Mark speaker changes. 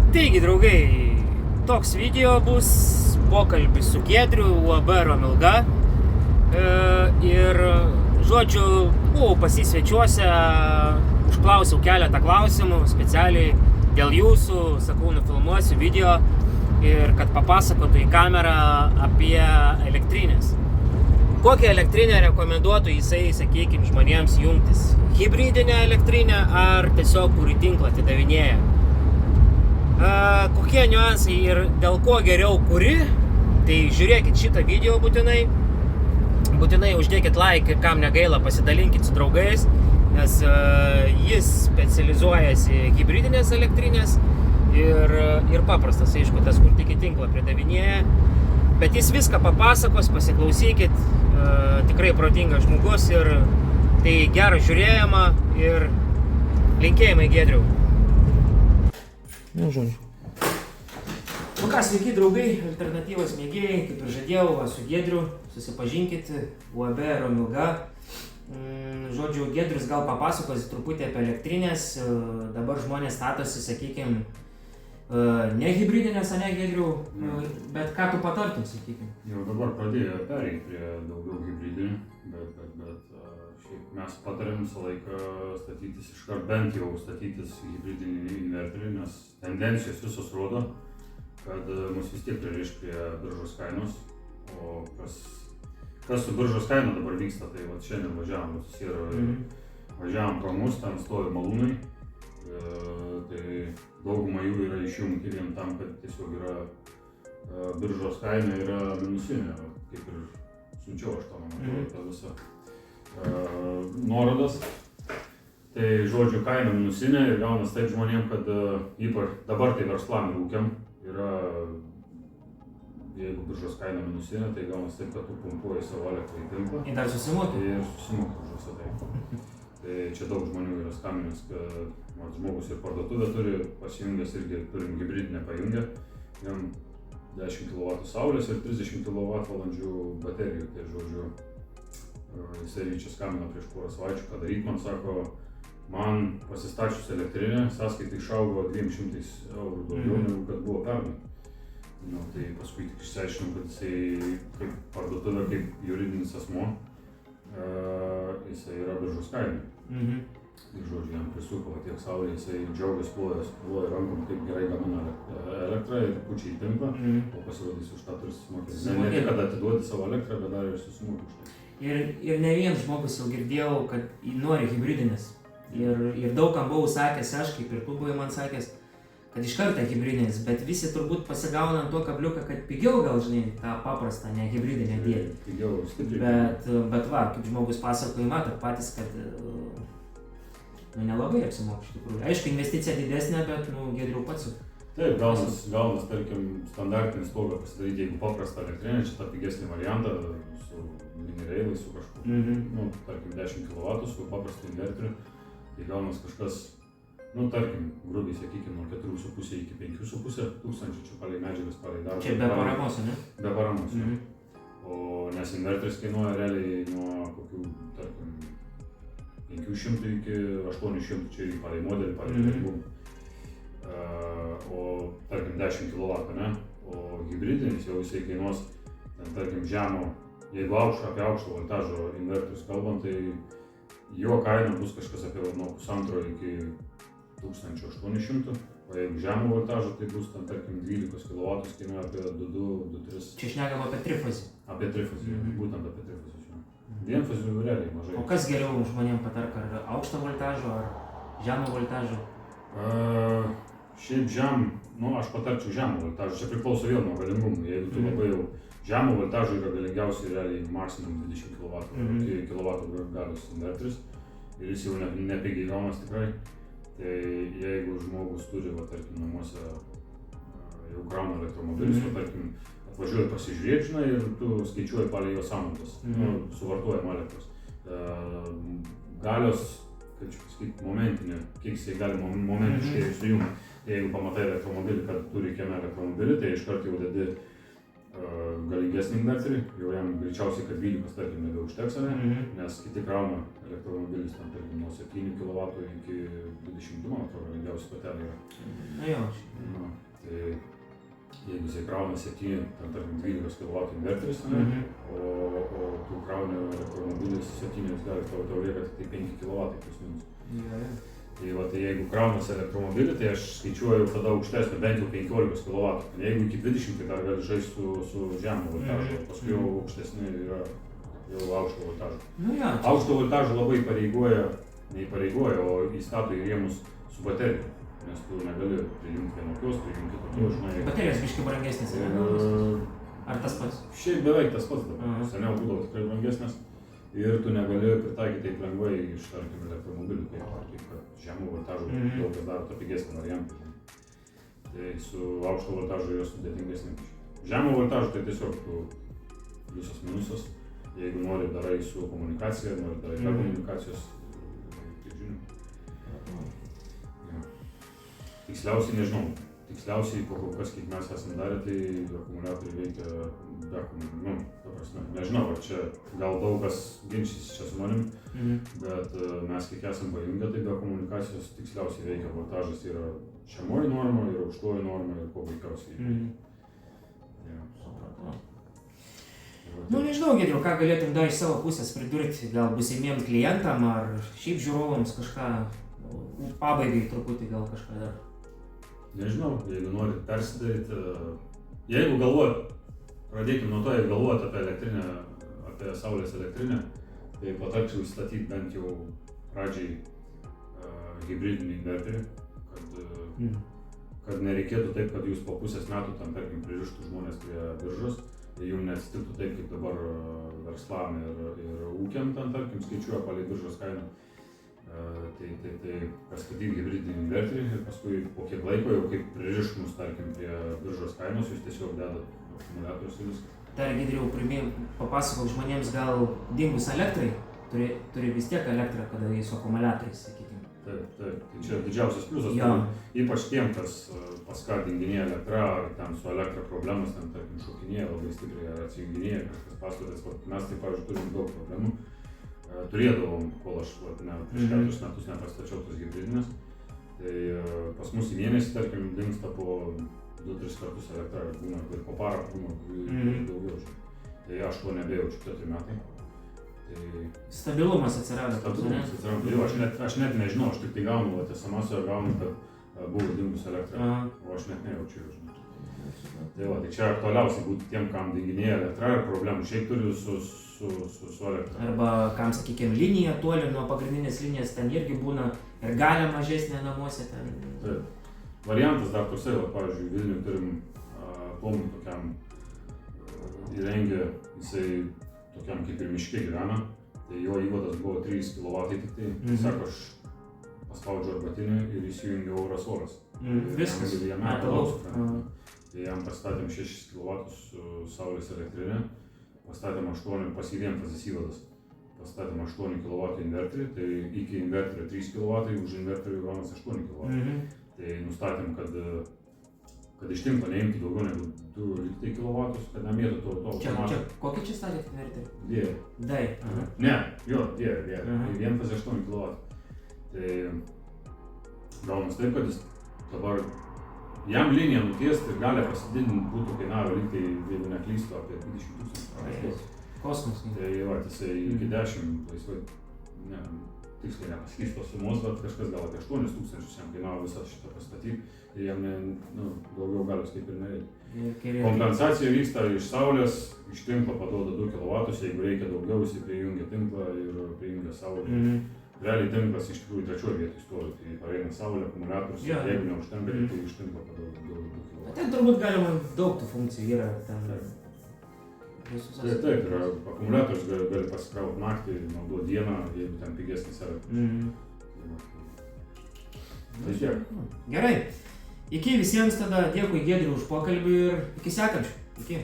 Speaker 1: Taigi, draugai, toks video bus pokalbis su Giedriu, UAB Romilga. Ir, žodžiu, buvau pasisvečiuose, užklausiau keletą klausimų specialiai dėl jūsų, sakau, nufilmuosiu video ir kad papasakotų į kamerą apie elektrinės. Kokią elektrinę rekomenduotų jisai, sakykim, žmonėms jungtis? Hibridinę elektrinę ar tiesiog kur į tinklą atidavinėja? Kokie niuansai ir dėl ko geriau kuri? Tai žiūrėkit šitą video būtinai. Būtinai uždėkit like, kam negaila, pasidalinkit su draugais, nes jis specializuojasi hibridinės elektrinės ir paprastas, aišku, tas kur tik į tinklą pridavinėja. Bet jis viską papasakos, pasiklausykit, tikrai protingas žmogus ir tai gerą žiūrėjimą ir linkėjimai Giedriau. Nu, žodžiu. Nu ką, sveiki draugai, alternatyvos mėgėjai, kaip ir žadėjau, su Giedriu, susipažinkit, UAB Romilga. Žodžiu, Giedrius gal papasakos truputį apie elektrinės, dabar žmonės statosi, sakykim, ne hibridinės, ne Giedriu, bet ką tu patartum, sakykim?
Speaker 2: Jau dabar pradėjo pereiti prie daugiau hibridinių, bet šiaip mes patarėm visą laiką statytis iškart, bent jau statytis hibridinį inverterį, nes tendencijos visos rodo, kad mus vis tiek pririš prie biržos kainos, o kas su biržos kaina dabar vyksta, tai vat šiandien važiavom, važiavom pro mus, ten stovi malūnai, tai dauguma jų yra išjungti vien tam, kad tiesiog yra biržos kaina yra minusinė, kaip ir siunčiau aš tą tą visą nuorodas. Tai žodžiu kaina minusinė ir gaunas taip žmonėm, kad ypač dabar tai verslam ir ūkiam yra, jeigu biržos kaina minusinė, tai gaunas taip, kad tu pumpuoji savo elektrą į tinklą.
Speaker 1: Ir dar susimoki?
Speaker 2: Ir susimoki už visą tai. Tai čia daug žmonių yra skambinęs, kad žmogus ir parduotuvę turi, pasijungęs irgi turim hibridinę pajungę, jam 10 kW saulės ir 30 kWh baterijų, tai žodžiu, jisai čia skambino prieš porą savaičių, ką daryt, man sako, man pasistačius elektrinę, sąskaitai išaugo 200 eurų daugiau negu kad buvo pernai. Nu, tai paskui tik išsiaiškinom, kad jisai kaip parduotuvė, kaip juridinis asmuo, jisai yra biržos kainai. Ir žodžiu, jam prisuko tiek saulė, jisai džiaugiasi, ploja rankom, kaip gerai gamina elektrą ir pučia į tinklą, o pasirodys už tą turi susimokėti. Ne tik, kad atiduoti savo elektrą, bet dar ir susimokė už tai.
Speaker 1: Ir ne vien žmogus jau girdėjau, kad nori hibridinės. Ir daug kam buvau sakęs, aš kaip ir tu buvai man sakęs, kad iš karto hibridinės, bet visi turbūt pasigauna ant to kabliuką, kad pigiau gal, žinai, tą paprastą, ne hibridinę dėti.
Speaker 2: Pigiau, stipriai.
Speaker 1: Bet va, kaip žmogus pasakoja, matot patys, kad nelabai apsimoka iš tikrųjų. Aišku, investicija didesnė, bet Giedriau pats.
Speaker 2: Taip, gaunas, tarkim, standartinį stogą pasidaryti, jeigu paprastą elektrinę, šitą pigesnį variantą su mini-railais, su kažkokiu, tarkim, 10 kW su paprastu inverteriu, tai gaunas kažkas, tarkim, grubiai sakykim, nuo 4,5 iki 5,5 tūkstančių, čia palei medžiagas, palei darbą.
Speaker 1: Čia be paramos, ne?
Speaker 2: Be paramos, O nes inverteris kainuoja realiai nuo kokių, tarkim, 500 iki 800, čia ir palei modelį, palei galimumą. O tarkim 10 kW, ne? O hibridinis jau jisai kainuos, tarkim, žemo, jeigu apie aukšto voltažo inverterius kalbant, tai jo kaina bus kažkas apie nuo 1,5 iki 1800, o jeigu žemo voltažo, tai bus, tarkim, 12 kW kainuoja apie 2-3.
Speaker 1: Čia šnekam apie trifazį.
Speaker 2: Apie trifazį, būtent apie trifazį. Vienfazių realiai mažai.
Speaker 1: O kas geriau žmonėm patark, ar aukšto voltažo, ar žemo voltažo?
Speaker 2: Šiaip aš patarčiau žemo voltažo, čia priklauso vėl nuo galingumų. Jeigu tu labai jau žemo voltažo yra galingiausiai realiai maksimum 20 kW galios inverteris ir jis jau nepigiai gaunas tikrai. Tai jeigu žmogus turi, tarkim, namuose jau krauna elektromobilis, tarkim, atvažiuoji pasižiūrėti, žinai, ir tu skaičiuoji palei jo sąnaudas, suvartojama elektros. Galios, kaip čia pasakyti, momentinė, kiek jisai gali momentiškai sujungti. Jeigu pamatai elektromobilį, kad turi kieme elektromobilį, tai iškart jau dedi galingesnį inverterį, jau jam greičiausiai, kad 12, tarkim, nebeužteks, nes kiti krauna elektromobilis, tam, tarkim, nuo 7 kW iki 22, man atrodo, lengviausia patelė yra.
Speaker 1: Na jo.
Speaker 2: Tai jeigu jisai krauna 7, tam, tarkim, 12 kW inverteris, o tu krauni elektromobilis 7, tau lieka tik 5 kW plus minus. Tai va, tai jeigu kraunas elektromobilį, tai aš skaičiuoju tada aukštesnį, bent jau 15 kW. Jeigu iki 20, tai dar gali žaisti su žemo voltažu, paskui jau aukštesni yra jau aukšto voltažo. Aukšto voltažo labai neįpareigoja, o įstato į rėmus su baterija, nes tu negali prijungti vienokios, prijungti kitokios, žinai.
Speaker 1: Baterijos biškai brangesnės, ar tas pats?
Speaker 2: Šiaip beveik tas pats dabar, seniau būdavo tikrai brangesnės. Ir tu negali pritaikyti taip lengvai iš, tarkim, elektromobilių, kaip kad žemų voltažų daug kas daro tą pigesnį variantą. Tai su aukšto voltažu yra sudėtingesnė. Žemų voltažų tai tiesiog tu pliusas minusas. Jeigu nori darai su komunikacija, nori darai be komunikacijos, tai žinau. Tiksliausiai nežinau. Tiksliausiai, kol kas, kaip mes esame darę, tai akumuliatoriai veikia be komunikacijos. Ta prasme, nežinau, ar čia gal daug kas ginčysis čia su manim, bet mes kiek esame pajungę, tai be komunikacijos tiksliausiai veikia. Voltažas yra žemoji norma ir aukštoji norma ir kuo puikiausiai veikia.
Speaker 1: Nu, nežinau, Giedriau, ką galėtum dar iš savo pusės pridurti, gal būsimiem klientam ar šiaip žiūrovams kažką, pabaigai truputį gal kažką dar.
Speaker 2: Nežinau, jeigu norit persidaryti, jeigu galvojat, pradėkim nuo to, jeigu galvojat apie elektrinę, apie saulės elektrinę, tai patarčiau įstatyti bent jau pradžiai hibridinį inverterį, kad nereikėtų taip, kad jūs po pusės metų tam, tarkim, pririštų žmonės prie biržos ir jums neatsitiktų taip, kaip dabar verslam ir ūkiam tam, tarkim, skaičiuoja palei biržos kainą. Tai pastatyti hibridinį inverterį ir paskui po kiek laiko jau kaip pririšt mus, tarkim, prie biržos kainos, jūs tiesiog dedat akumuliatorius ir viską.
Speaker 1: Dar, Giedriau, papasakok žmonėms, gal dingus elektrai, turi vis tiek elektrą, kada jį su akumuliatoriais, sakykime.
Speaker 2: Taip, tai čia didžiausias pliusas, ypač tiem, kas pas ką dinginėja elektra, ar ten su elektra problemas, ten, tarkim, šokinėja labai stipriai, ar atsijunginėja kažkas paslėpės, mes taip, pavyzdžiui, turim daug problemų. Turėdavom, kol aš prieš 4 metus nepastačiau tos hibridinės, tai pas mus į mėnesį, tarkim, dingsta po 2-3 kartus elektra, būna ir po parą, būna daugiau. Tai aš to nebejaučiu 4 metai.
Speaker 1: Stabilumas atsirado.
Speaker 2: Stabilumas atsirado. Aš net nežinau, aš tik tai gaunu, SMS-ą gaunu, kad buvo dingus elektra, o aš net nejaučiu. Tai čia aktualiausiai būtų tiem, kam dinginėja elektra ir problemų šiaip turi su elektra.
Speaker 1: Arba kam, sakykime, linija toli nuo pagrindinės linijos, ten irgi būna ir galia mažesnė namuose ten.
Speaker 2: Taip. Variantas dar toksai, pavyzdžiui, Vilniuje turim plomų tokiam įrengę, jisai tokiam kaip ir miške gyvena, tai jo įvadas buvo 3 kW tik tai, sako, aš paspaudžiu arbatinį ir įsijungiu oras.
Speaker 1: Viskas.
Speaker 2: Tai jam pastatėm 6 kW su saulės elektrinė, pastatėm 8, pas jį vienfazis įvadas, pastatėm 8 kW inverterį, tai iki inverterio 3 kW, už inverterio gaunas 8 kW. Tai nustatėm, kad iš tinklo neimtų daugiau negu 2 kW, kad nemėtų to automatą.
Speaker 1: Kokį čia statėt inverterį?
Speaker 2: D.
Speaker 1: D.
Speaker 2: Ne, jo, D. Vienfazis 8 kW. Tai gaunas taip, kad jis dabar jam liniją nutiesti ir gali pasididinti būtų kainavo lygtai, jeigu neklystu, apie 20 000.
Speaker 1: Kosmos.
Speaker 2: Tai jisai iki 10 laisvai, tiksliai nepasakys tos sumos, bet kažkas gal apie 8 000 jam kainavo visą šitą pastatyti ir jam daugiau galios kaip ir nereikia. Kompensacija vyksta iš saulės, iš tinklo paduoda 2 kW, jeigu reikia daugiau, jisai prijungia tinklą ir prijungia saulę. Realiai tinklas iš tikrųjų 3 vietoj stovi, tai pareina saulė, akumuliatorius, jeigu neužtenka, tai iš tinklo paduoda 2 kW.
Speaker 1: Ten turbūt galima daug tų funkcijų yra ten.
Speaker 2: Taip, yra akumuliatorius gali pasikrauti naktį, naudoti dieną, jeigu ten pigesnis elektros. Tai tiek.
Speaker 1: Gerai. Iki visiems tada, dėkui Giedriui už pokalbį ir iki sekančių. Iki.